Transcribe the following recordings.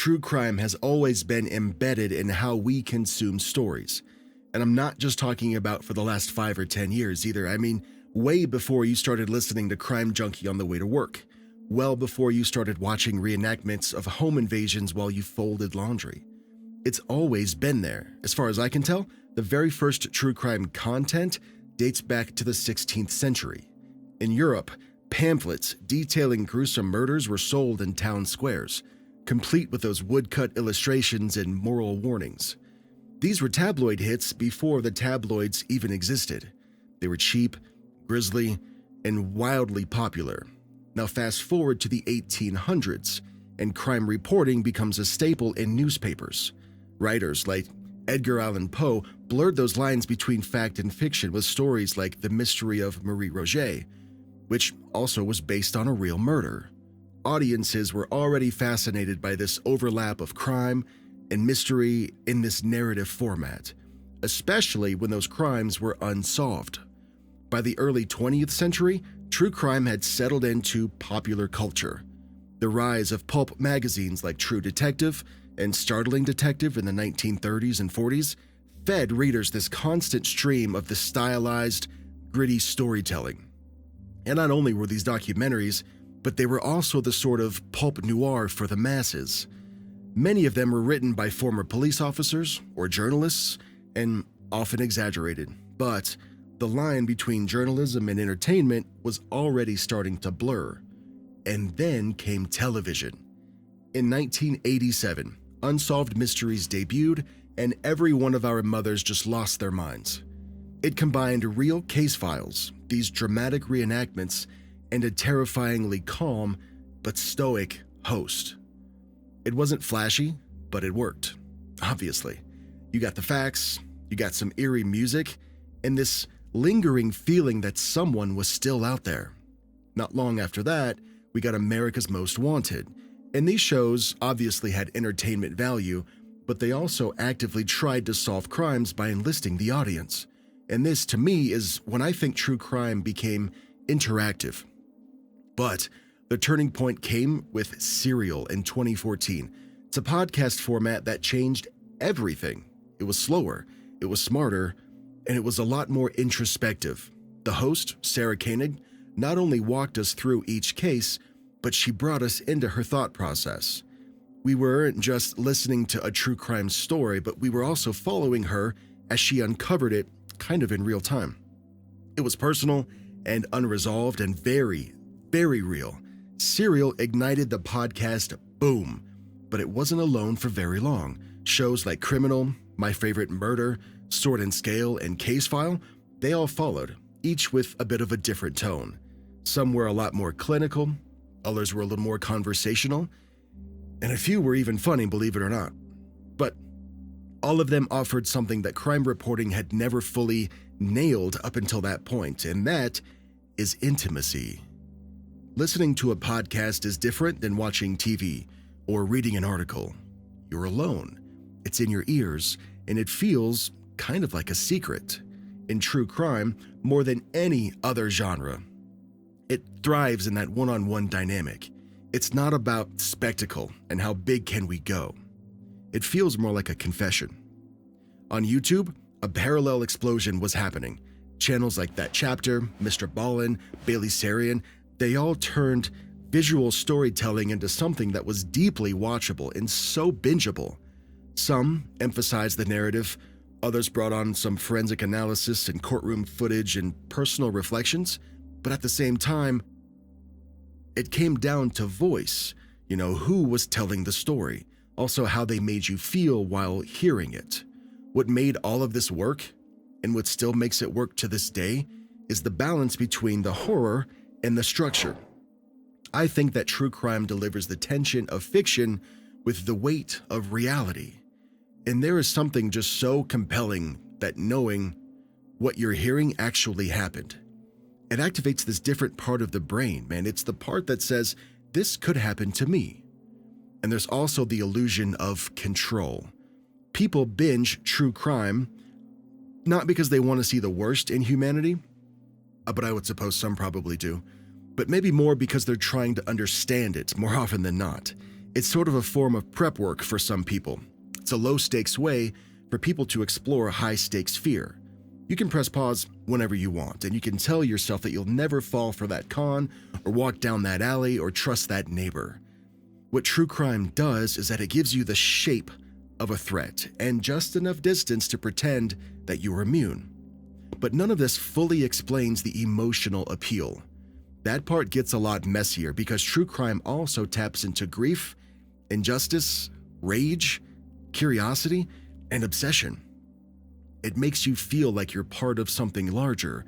true crime has always been embedded in how we consume stories. And I'm not just talking about for the last 5 or 10 years either. I mean, way before you started listening to Crime Junkie on the way to work. Well before you started watching reenactments of home invasions while you folded laundry. It's always been there. As far as I can tell, the very first true crime content dates back to the 16th century. In Europe, pamphlets detailing gruesome murders were sold in town squares, complete with those woodcut illustrations and moral warnings. These were tabloid hits before the tabloids even existed. They were cheap, grisly, and wildly popular. Now fast forward to the 1800s, and crime reporting becomes a staple in newspapers. Writers like Edgar Allan Poe blurred those lines between fact and fiction with stories like The Mystery of Marie Roget, which also was based on a real murder. Audiences were already fascinated by this overlap of crime and mystery in this narrative format, especially when those crimes were unsolved. By the early 20th century, true crime had settled into popular culture. The rise of pulp magazines like True Detective and Startling Detective in the 1930s and 40s fed readers this constant stream of the stylized, gritty storytelling. And not only were these documentaries, but they were also the sort of pulp noir for the masses. Many of them were written by former police officers or journalists and often exaggerated, but the line between journalism and entertainment was already starting to blur. And then came television. In 1987, Unsolved Mysteries debuted, and every one of our mothers just lost their minds. It combined real case files, these dramatic reenactments, and a terrifyingly calm but stoic host. It wasn't flashy, but it worked, obviously. You got the facts, you got some eerie music, and this lingering feeling that someone was still out there. Not long after that, we got America's Most Wanted, and these shows obviously had entertainment value, but they also actively tried to solve crimes by enlisting the audience. And this, to me, is when I think true crime became interactive. But the turning point came with Serial in 2014. It's a podcast format that changed everything. It was slower, it was smarter, and it was a lot more introspective. The host, Sarah Koenig, not only walked us through each case, but she brought us into her thought process. We weren't just listening to a true crime story, but we were also following her as she uncovered it kind of in real time. It was personal and unresolved and very, very real. Serial ignited the podcast boom, but it wasn't alone for very long. Shows like Criminal, My Favorite Murder, Sword and Scale, and Case File, they all followed, each with a bit of a different tone. Some were a lot more clinical, others were a little more conversational, and a few were even funny, believe it or not. But all of them offered something that crime reporting had never fully nailed up until that point, and that is intimacy. Listening to a podcast is different than watching TV or reading an article. You're alone. It's in your ears, and it feels kind of like a secret. In true crime, more than any other genre, it thrives in that one-on-one dynamic. It's not about spectacle and how big can we go. It feels more like a confession. On YouTube, a parallel explosion was happening. Channels like That Chapter, Mr. Ballin, Bailey Sarian, they all turned visual storytelling into something that was deeply watchable and so bingeable. Some emphasized the narrative, others brought on some forensic analysis and courtroom footage and personal reflections, but at the same time, it came down to voice, who was telling the story, also how they made you feel while hearing it. What made all of this work, and what still makes it work to this day, is the balance between the horror and the structure. I think that true crime delivers the tension of fiction with the weight of reality. And there is something just so compelling that knowing what you're hearing actually happened. It activates this different part of the brain, man. It's the part that says, this could happen to me. And there's also the illusion of control. People binge true crime, not because they want to see the worst in humanity, but I would suppose some probably do, but maybe more because they're trying to understand it more often than not. It's sort of a form of prep work for some people. It's a low-stakes way for people to explore high-stakes fear. You can press pause whenever you want, and you can tell yourself that you'll never fall for that con, or walk down that alley, or trust that neighbor. What true crime does is that it gives you the shape of a threat, and just enough distance to pretend that you're immune. But none of this fully explains the emotional appeal. That part gets a lot messier because true crime also taps into grief, injustice, rage, curiosity, and obsession. It makes you feel like you're part of something larger,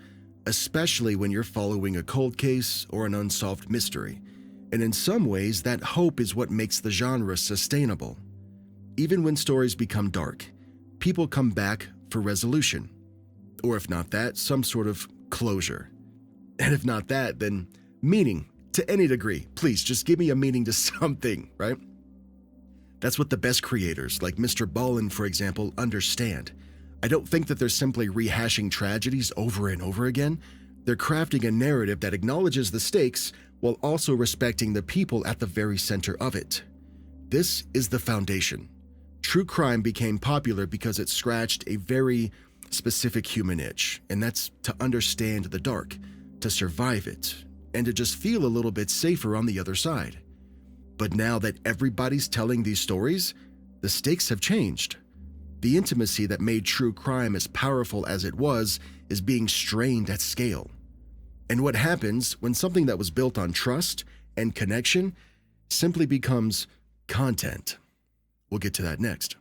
especially when you're following a cold case or an unsolved mystery. And in some ways, that hope is what makes the genre sustainable. Even when stories become dark, people come back for resolution. Or if not that, some sort of closure. And if not that, then meaning to any degree. Please, just give me a meaning to something, right? That's what the best creators, like Mr. Ballin, for example, understand. I don't think that they're simply rehashing tragedies over and over again. They're crafting a narrative that acknowledges the stakes while also respecting the people at the very center of it. This is the foundation. True crime became popular because it scratched a very specific human itch, and that's to understand the dark, to survive it, and to just feel a little bit safer on the other side. But now that everybody's telling these stories, the stakes have changed. The intimacy that made true crime as powerful as it was is being strained at scale. And what happens when something that was built on trust and connection simply becomes content? We'll get to that next.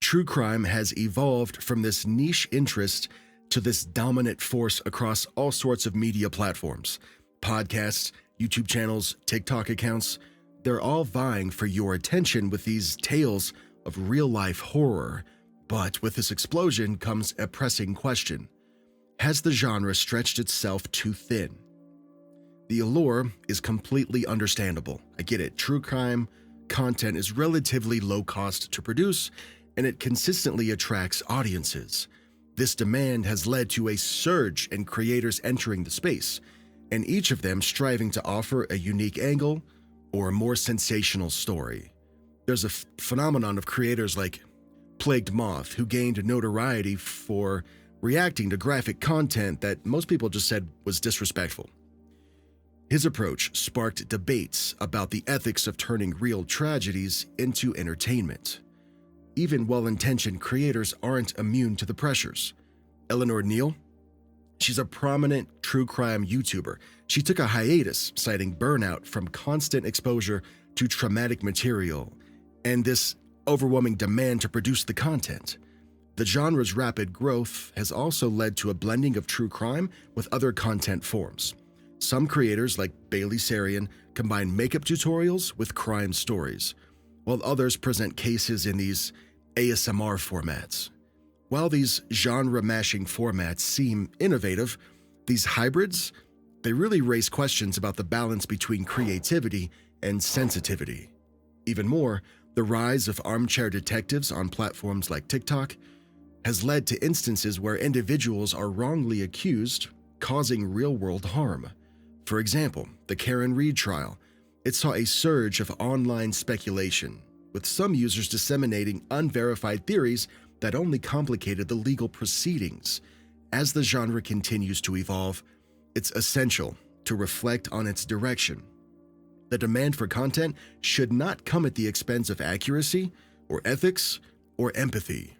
True crime has evolved from this niche interest to this dominant force across all sorts of media platforms. Podcasts, YouTube channels, TikTok accounts, they're all vying for your attention with these tales of real-life horror. But with this explosion comes a pressing question. Has the genre stretched itself too thin? The allure is completely understandable. I get it. True crime content is relatively low cost to produce, and it consistently attracts audiences. This demand has led to a surge in creators entering the space, and each of them striving to offer a unique angle or a more sensational story. There's a phenomenon of creators like Plagued Moth, who gained notoriety for reacting to graphic content that most people just said was disrespectful. His approach sparked debates about the ethics of turning real tragedies into entertainment. Even well-intentioned creators aren't immune to the pressures. Eleanor Neal, she's a prominent true crime YouTuber. She took a hiatus, citing burnout from constant exposure to traumatic material and this overwhelming demand to produce the content. The genre's rapid growth has also led to a blending of true crime with other content forms. Some creators, like Bailey Sarian, combine makeup tutorials with crime stories, while others present cases in these ASMR formats. While these genre-mashing formats seem innovative, these hybrids, they really raise questions about the balance between creativity and sensitivity. Even more, the rise of armchair detectives on platforms like TikTok has led to instances where individuals are wrongly accused, causing real-world harm. For example, the Karen Reed trial. It saw a surge of online speculation, with some users disseminating unverified theories that only complicated the legal proceedings. As the genre continues to evolve, it's essential to reflect on its direction. The demand for content should not come at the expense of accuracy, or ethics, or empathy.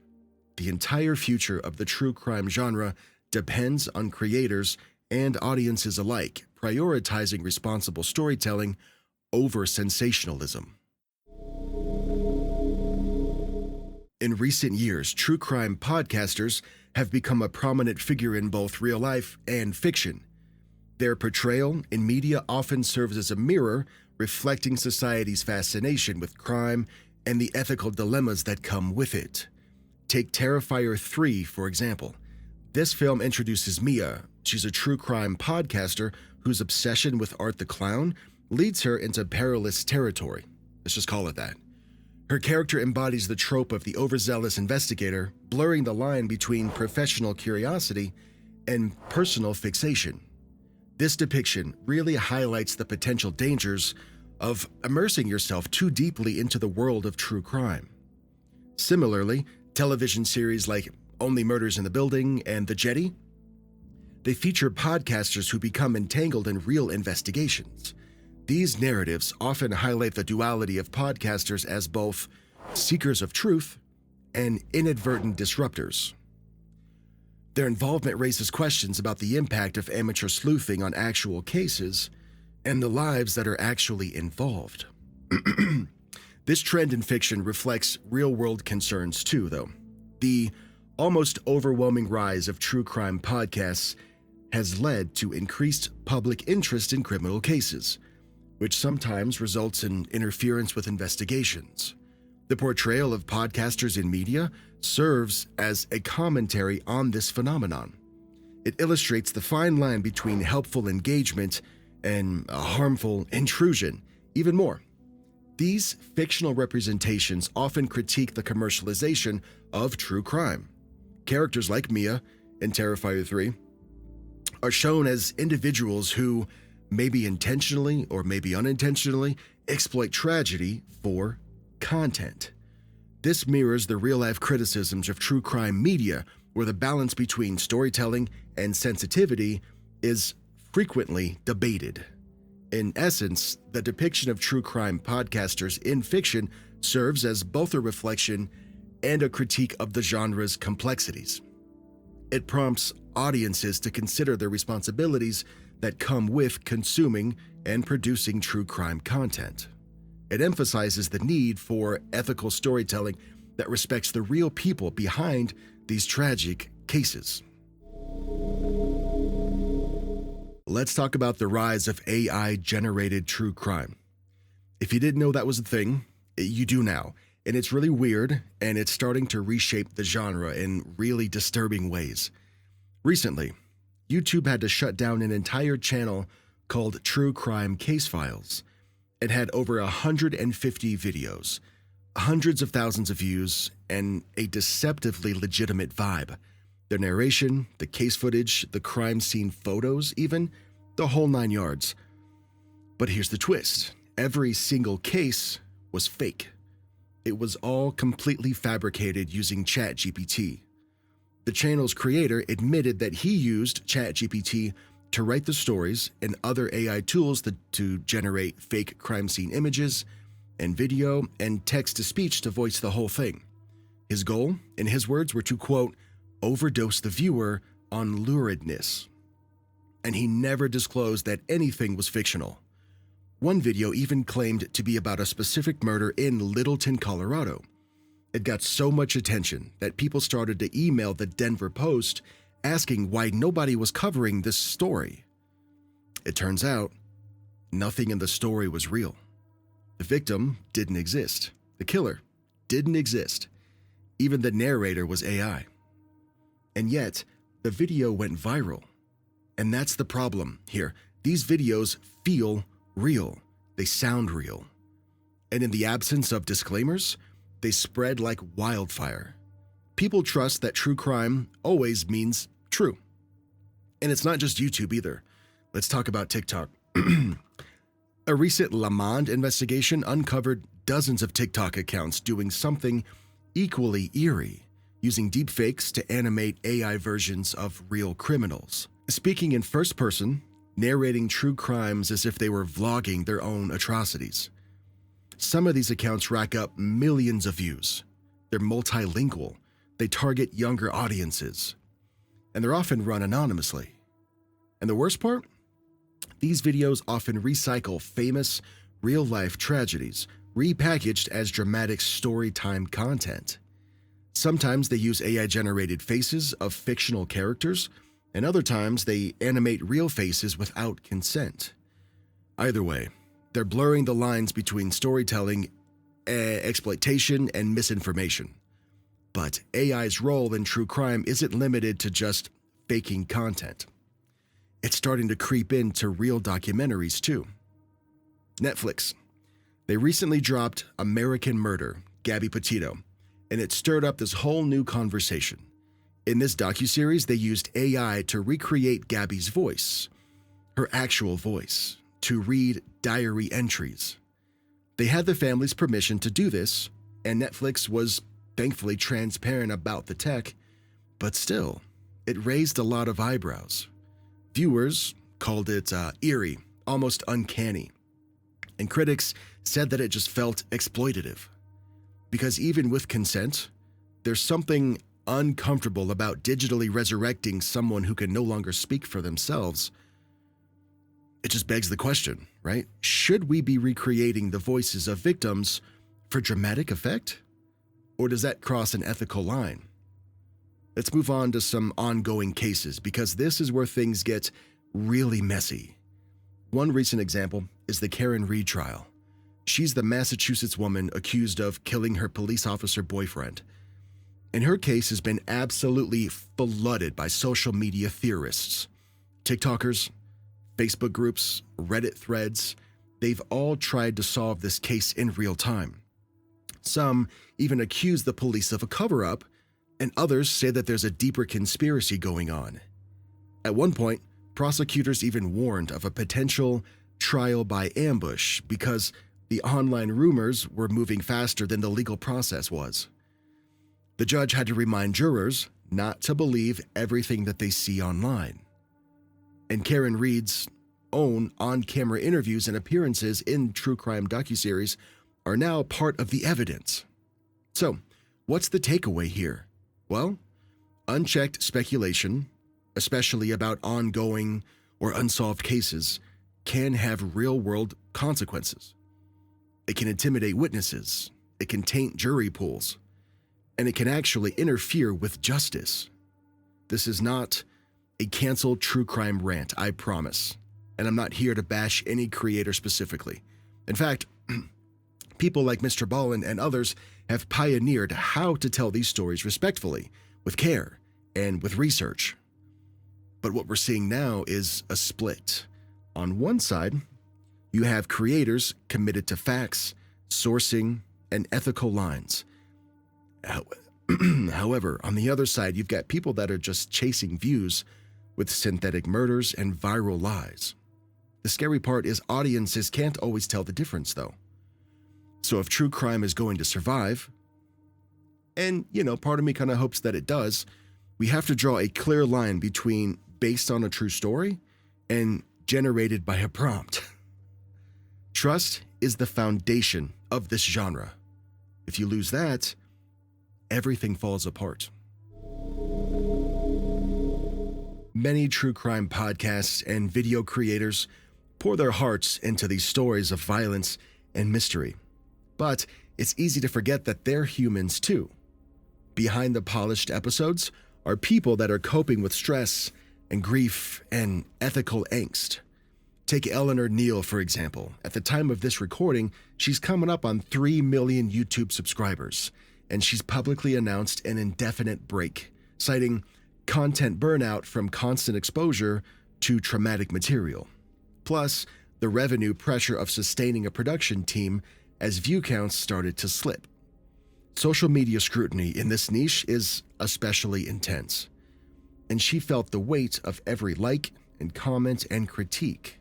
The entire future of the true crime genre depends on creators and audiences alike prioritizing responsible storytelling over sensationalism. In recent years, true crime podcasters have become a prominent figure in both real life and fiction. Their portrayal in media often serves as a mirror reflecting society's fascination with crime and the ethical dilemmas that come with it. Take Terrifier 3, for example. This film introduces Mia. She's a true crime podcaster whose obsession with Art the Clown leads her into perilous territory. Let's just call it that. Her character embodies the trope of the overzealous investigator, blurring the line between professional curiosity and personal fixation. This depiction really highlights the potential dangers of immersing yourself too deeply into the world of true crime. Similarly, television series like Only Murders in the Building and The Jetty, they feature podcasters who become entangled in real investigations. These narratives often highlight the duality of podcasters as both seekers of truth and inadvertent disruptors. Their involvement raises questions about the impact of amateur sleuthing on actual cases and the lives that are actually involved. This trend in fiction reflects real-world concerns too, though. The almost overwhelming rise of true crime podcasts has led to increased public interest in criminal cases, which sometimes results in interference with investigations. The portrayal of podcasters in media serves as a commentary on this phenomenon. It illustrates the fine line between helpful engagement and a harmful intrusion. Even more, these fictional representations often critique the commercialization of true crime. Characters like Mia in Terrifier 3 are shown as individuals who, maybe intentionally or maybe unintentionally, exploit tragedy for content. This mirrors the real-life criticisms of true crime media, where the balance between storytelling and sensitivity is frequently debated. In essence, the depiction of true crime podcasters in fiction serves as both a reflection and a critique of the genre's complexities. It prompts audiences to consider the responsibilities that come with consuming and producing true crime content. It emphasizes the need for ethical storytelling that respects the real people behind these tragic cases. Let's talk about the rise of AI-generated true crime. If you didn't know that was a thing, you do now, and it's really weird, and it's starting to reshape the genre in really disturbing ways. Recently, YouTube had to shut down an entire channel called True Crime Case Files. It had over 150 videos, hundreds of thousands of views, and a deceptively legitimate vibe. The narration, the case footage, the crime scene photos even, the whole 9 yards. But here's the twist. Every single case was fake. It was all completely fabricated using ChatGPT. The channel's creator admitted that he used ChatGPT to write the stories and other AI tools to generate fake crime scene images and video and text-to-speech to voice the whole thing. His goal, in his words, were to, quote, overdose the viewer on luridness. And he never disclosed that anything was fictional. One video even claimed to be about a specific murder in Littleton, Colorado. It got so much attention that people started to email the Denver Post asking why nobody was covering this story. It turns out, nothing in the story was real. The victim didn't exist. The killer didn't exist. Even the narrator was AI. And yet, the video went viral. And that's the problem here. These videos feel real. They sound real. And in the absence of disclaimers, they spread like wildfire. People trust that true crime always means true. And it's not just YouTube either. Let's talk about TikTok. A recent Le Monde investigation uncovered dozens of TikTok accounts doing something equally eerie, using deepfakes to animate AI versions of real criminals. Speaking in first person, narrating true crimes as if they were vlogging their own atrocities. Some of these accounts rack up millions of views. They're multilingual. They target younger audiences. And they're often run anonymously. And the worst part? These videos often recycle famous, real-life tragedies, repackaged as dramatic story-time content. Sometimes they use AI-generated faces of fictional characters, and other times they animate real faces without consent. Either way, they're blurring the lines between storytelling, exploitation, and misinformation. But AI's role in true crime isn't limited to just faking content. It's starting to creep into real documentaries too. Netflix. They recently dropped American Murder, Gabby Petito, and it stirred up this whole new conversation. In this docuseries, they used AI to recreate Gabby's voice. her actual voice, to read diary entries. They had the family's permission to do this, and Netflix was thankfully transparent about the tech, but still, it raised a lot of eyebrows. Viewers called it eerie, almost uncanny, and critics said that it just felt exploitative. Because even with consent, there's something uncomfortable about digitally resurrecting someone who can no longer speak for themselves. It just begs the question, right? Should we be recreating the voices of victims for dramatic effect? Or does that cross an ethical line? Let's move on to some ongoing cases, because this is where things get really messy. One recent example is the Karen Reed trial. She's the Massachusetts woman accused of killing her police officer boyfriend. And her case has been absolutely flooded by social media theorists, TikTokers, Facebook groups, Reddit threads. They've all tried to solve this case in real time. Some even accuse the police of a cover-up, and others say that there's a deeper conspiracy going on. At one point, prosecutors even warned of a potential trial by ambush because the online rumors were moving faster than the legal process was. The judge had to remind jurors not to believe everything that they see online. And Karen Reed's own on-camera interviews and appearances in true crime docuseries are now part of the evidence. So, what's the takeaway here? Well, unchecked speculation, especially about ongoing or unsolved cases, can have real-world consequences. It can intimidate witnesses, it can taint jury pools, and it can actually interfere with justice. This is not a canceled true crime rant, I promise. And I'm not here to bash any creator specifically. In fact, people like Mr. Ballin and others have pioneered how to tell these stories respectfully, with care, and with research. But what we're seeing now is a split. On one side, you have creators committed to facts, sourcing, and ethical lines. However, on the other side, you've got people that are just chasing views with synthetic murders and viral lies. The scary part is audiences can't always tell the difference, though. So if true crime is going to survive, and, part of me kind of hopes that it does, we have to draw a clear line between based on a true story and generated by a prompt. Trust is the foundation of this genre. If you lose that, everything falls apart. Many true crime podcasts and video creators pour their hearts into these stories of violence and mystery. But it's easy to forget that they're humans too. Behind the polished episodes are people that are coping with stress and grief and ethical angst. Take Eleanor Neal, for example. At the time of this recording, she's coming up on 3 million YouTube subscribers, and she's publicly announced an indefinite break, citing content burnout from constant exposure to traumatic material. Plus, the revenue pressure of sustaining a production team as view counts started to slip. Social media scrutiny in this niche is especially intense, and she felt the weight of every like and comment and critique.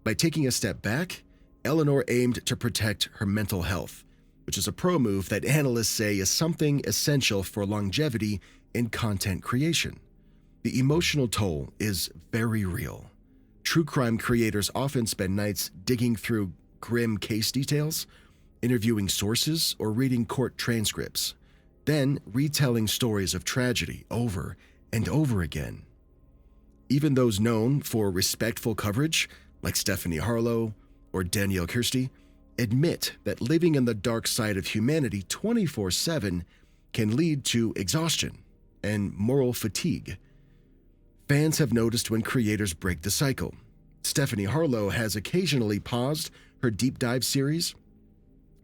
By taking a step back, Eleanor aimed to protect her mental health, which is a pro move that analysts say is something essential for longevity in content creation. The emotional toll is very real. True crime creators often spend nights digging through grim case details, interviewing sources, or reading court transcripts, then retelling stories of tragedy over and over again. Even those known for respectful coverage, like Stephanie Harlow or Danielle Kirsty, admit that living in the dark side of humanity 24/7 can lead to exhaustion and moral fatigue. Fans have noticed when creators break the cycle. Stephanie Harlow has occasionally paused her deep dive series,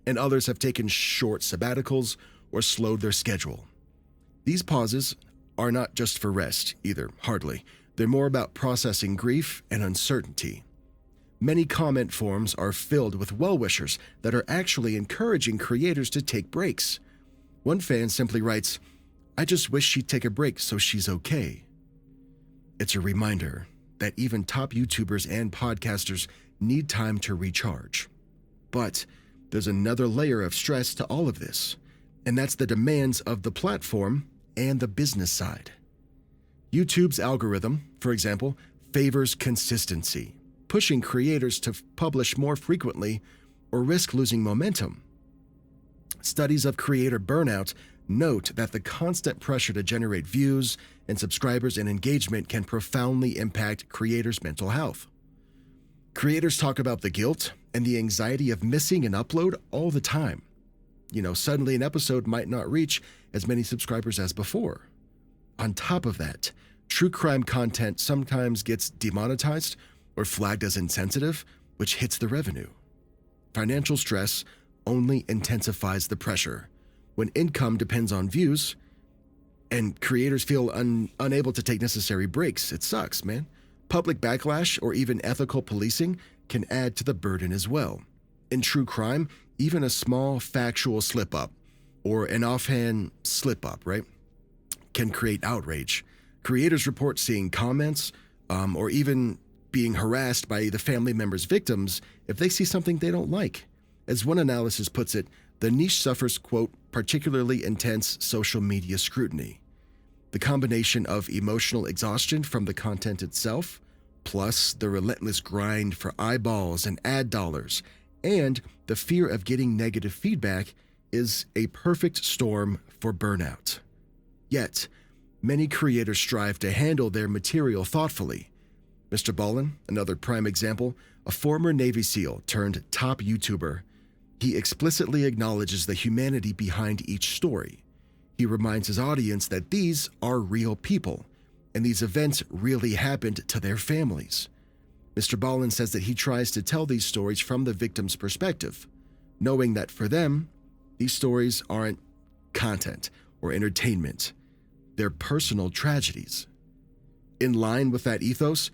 and others have taken short sabbaticals or slowed their schedule. These pauses are not just for rest either, hardly. They're more about processing grief and uncertainty. Many comment forums are filled with well-wishers that are actually encouraging creators to take breaks. One fan simply writes, "I just wish she'd take a break so she's okay." It's a reminder that even top YouTubers and podcasters need time to recharge. But there's another layer of stress to all of this, and that's the demands of the platform and the business side. YouTube's algorithm, for example, favors consistency, pushing creators to publish more frequently or risk losing momentum. Studies of creator burnout note that the constant pressure to generate views and subscribers and engagement can profoundly impact creators' mental health. Creators talk about the guilt and the anxiety of missing an upload all the time. Suddenly an episode might not reach as many subscribers as before. On top of that, true crime content sometimes gets demonetized or flagged as insensitive, which hits the revenue. Financial stress only intensifies the pressure. When income depends on views and creators feel unable to take necessary breaks, it sucks, man. Public backlash or even ethical policing can add to the burden as well. In true crime, even a small factual slip-up or an offhand slip-up, right, can create outrage. Creators report seeing comments or even being harassed by the family members' victims if they see something they don't like. As one analysis puts it, the niche suffers, quote, particularly intense social media scrutiny. The combination of emotional exhaustion from the content itself, plus the relentless grind for eyeballs and ad dollars, and the fear of getting negative feedback is a perfect storm for burnout. Yet, many creators strive to handle their material thoughtfully. Mr. Ballin, another prime example, a former Navy SEAL turned top YouTuber. He explicitly acknowledges the humanity behind each story. He reminds his audience that these are real people, and these events really happened to their families. Mr. Ballin says that he tries to tell these stories from the victim's perspective, knowing that for them, these stories aren't content or entertainment. They're personal tragedies. In line with that ethos,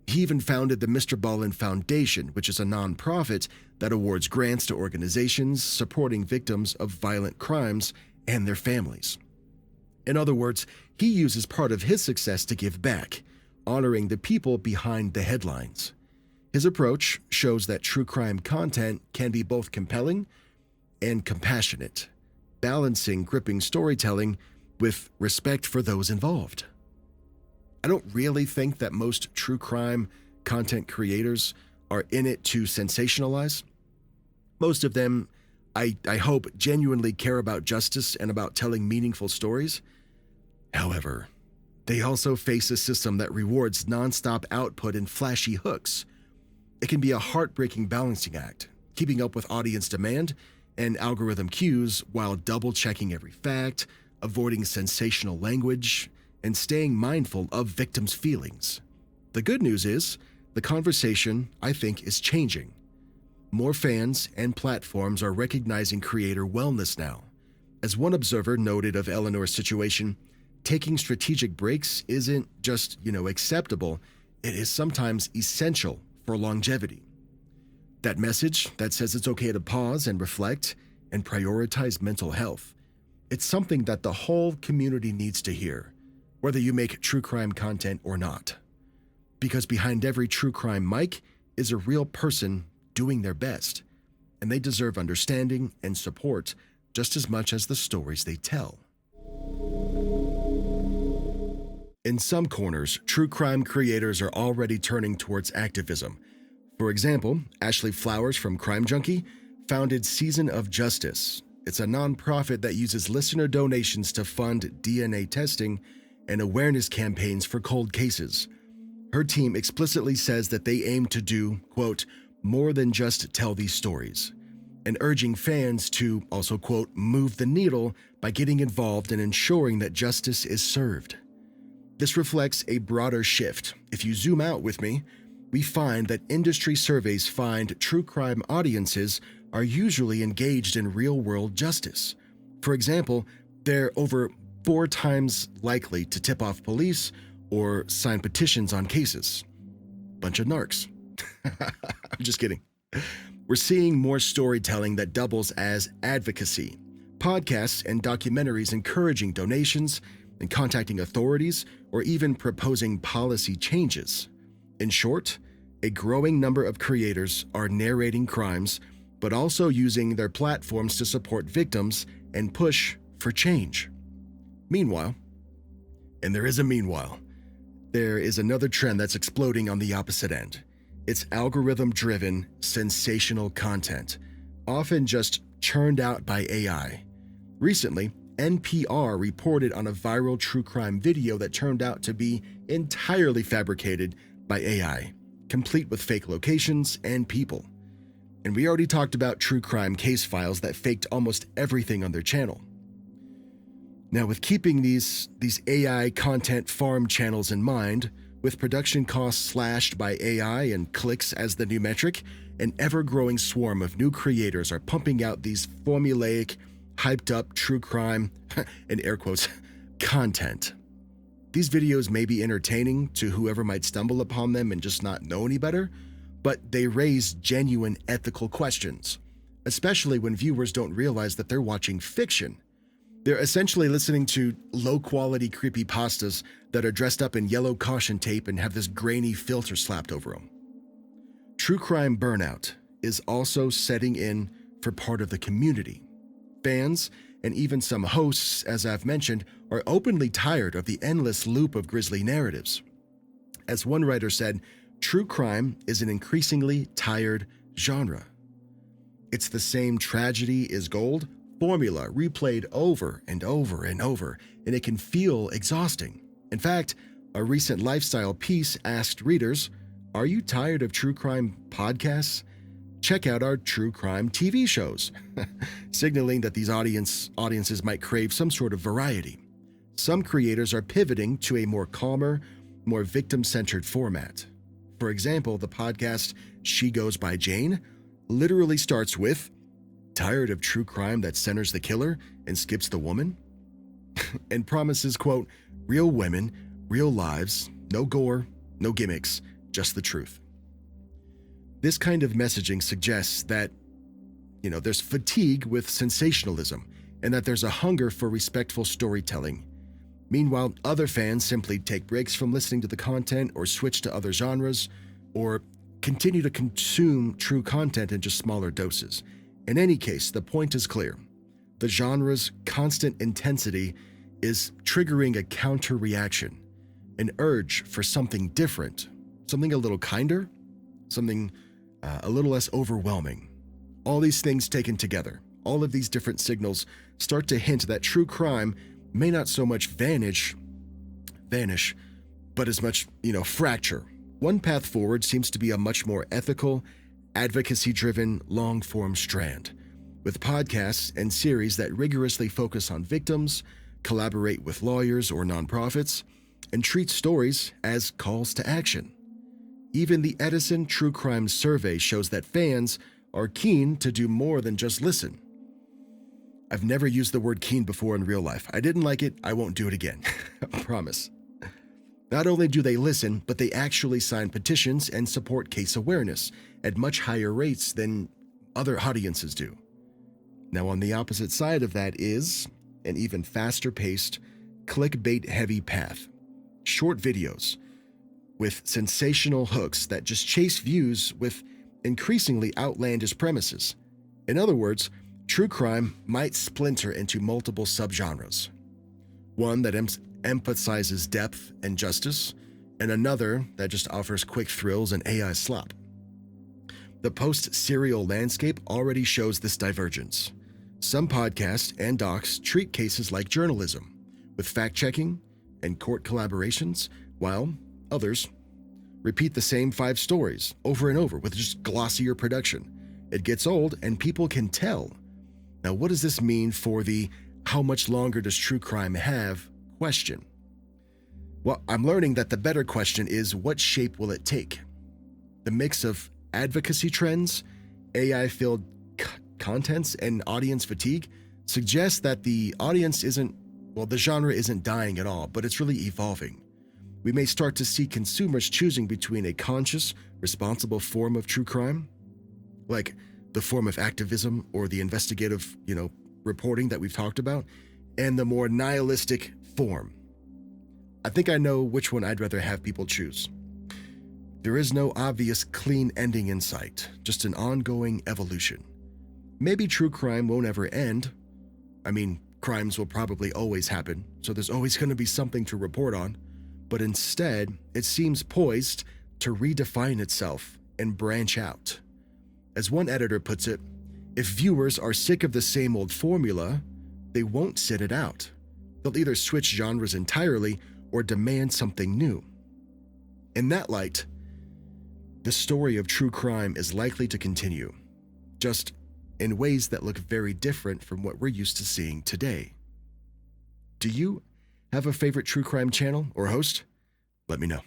he even founded the Mr. Ballin Foundation, which is a nonprofit that awards grants to organizations supporting victims of violent crimes and their families. In other words, he uses part of his success to give back, honoring the people behind the headlines. His approach shows that true crime content can be both compelling and compassionate, balancing gripping storytelling with respect for those involved. I don't really think that most true crime content creators are in it to sensationalize. Most of them, I hope, genuinely care about justice and about telling meaningful stories. However, they also face a system that rewards nonstop output and flashy hooks. It can be a heartbreaking balancing act, keeping up with audience demand and algorithm cues while double-checking every fact, avoiding sensational language, and staying mindful of victims' feelings. The good news is, the conversation, I think, is changing. More fans and platforms are recognizing creator wellness now. As one observer noted of Eleanor's situation, taking strategic breaks isn't just, acceptable, it is sometimes essential for longevity. That message that says it's okay to pause and reflect and prioritize mental health, it's something that the whole community needs to hear, whether you make true crime content or not. Because behind every true crime mic is a real person doing their best, and they deserve understanding and support just as much as the stories they tell. In some corners, true crime creators are already turning towards activism. For example, Ashley Flowers from Crime Junkie founded Season of Justice. It's a nonprofit that uses listener donations to fund DNA testing and awareness campaigns for cold cases. Her team explicitly says that they aim to do, quote, more than just tell these stories, and urging fans to also, quote, move the needle by getting involved and ensuring that justice is served. This reflects a broader shift. If you zoom out with me, we find that industry surveys find true crime audiences are usually engaged in real-world justice. For example, they're over 4 times likely to tip off police or sign petitions on cases. Bunch of narcs. I'm just kidding. We're seeing more storytelling that doubles as advocacy. Podcasts and documentaries encouraging donations and contacting authorities or even proposing policy changes. In short, a growing number of creators are narrating crimes, but also using their platforms to support victims and push for change. Meanwhile, and there is a meanwhile, there is another trend that's exploding on the opposite end. It's algorithm-driven, sensational content, often just churned out by AI. Recently, NPR reported on a viral true crime video that turned out to be entirely fabricated by AI, complete with fake locations and people. And we already talked about true crime case files that faked almost everything on their channel. Now, with keeping these AI content farm channels in mind, with production costs slashed by AI and clicks as the new metric, an ever-growing swarm of new creators are pumping out these formulaic, hyped-up true crime, in air quotes, content. These videos may be entertaining to whoever might stumble upon them and just not know any better, but they raise genuine ethical questions, especially when viewers don't realize that they're watching fiction. They're essentially listening to low-quality creepypastas that are dressed up in yellow caution tape and have this grainy filter slapped over them. True crime burnout is also setting in for part of the community. Fans, and even some hosts, as I've mentioned, are openly tired of the endless loop of grisly narratives. As one writer said, true crime is an increasingly tired genre. It's the same tragedy is gold formula replayed over and over and over, and it can feel exhausting. In fact, a recent lifestyle piece asked readers, "Are you tired of true crime podcasts? Check out our true crime TV shows," signaling that these audiences might crave some sort of variety. Some creators are pivoting to a more calmer, more victim-centered format. For example, the podcast She Goes by Jane literally starts with, "Tired of true crime that centers the killer and skips the woman?" and promises, quote, "Real women, real lives, no gore, no gimmicks, just the truth." This kind of messaging suggests that, there's fatigue with sensationalism and that there's a hunger for respectful storytelling. Meanwhile, other fans simply take breaks from listening to the content or switch to other genres or continue to consume true content in just smaller doses. In any case, the point is clear. The genre's constant intensity is triggering a counter-reaction, an urge for something different, something a little kinder, something a little less overwhelming. All these things taken together, all of these different signals start to hint that true crime may not so much vanish, but as much, fracture. One path forward seems to be a much more ethical, advocacy-driven, long-form strand, with podcasts and series that rigorously focus on victims, collaborate with lawyers or nonprofits, and treat stories as calls to action. Even the Edison True Crime Survey shows that fans are keen to do more than just listen. I've never used the word keen before in real life. I didn't like it, I won't do it again. I promise. Not only do they listen, but they actually sign petitions and support case awareness at much higher rates than other audiences do. Now, on the opposite side of that is an even faster-paced, clickbait-heavy path. Short videos with sensational hooks that just chase views with increasingly outlandish premises. In other words, true crime might splinter into multiple subgenres. One that emphasizes depth and justice, and another that just offers quick thrills and AI slop. The post-serial landscape already shows this divergence. Some podcasts and docs treat cases like journalism, with fact-checking and court collaborations, while others repeat the same 5 stories over and over with just glossier production. It gets old and people can tell. Now, what does this mean for the "how much longer does true crime have" question? Well, I'm learning that the better question is, what shape will it take? The mix of advocacy trends, AI-filled contents, and audience fatigue suggests that the genre isn't dying at all, but it's really evolving. We may start to see consumers choosing between a conscious, responsible form of true crime, like the form of activism or the investigative, reporting that we've talked about, and the more nihilistic form. I think I know which one I'd rather have people choose. There is no obvious clean ending in sight, just an ongoing evolution. Maybe true crime won't ever end. I mean, crimes will probably always happen, so there's always going to be something to report on. But instead, it seems poised to redefine itself and branch out. As one editor puts it, if viewers are sick of the same old formula, they won't sit it out. They'll either switch genres entirely or demand something new. In that light, the story of true crime is likely to continue, just in ways that look very different from what we're used to seeing today. Do you have a favorite true crime channel or host? Let me know.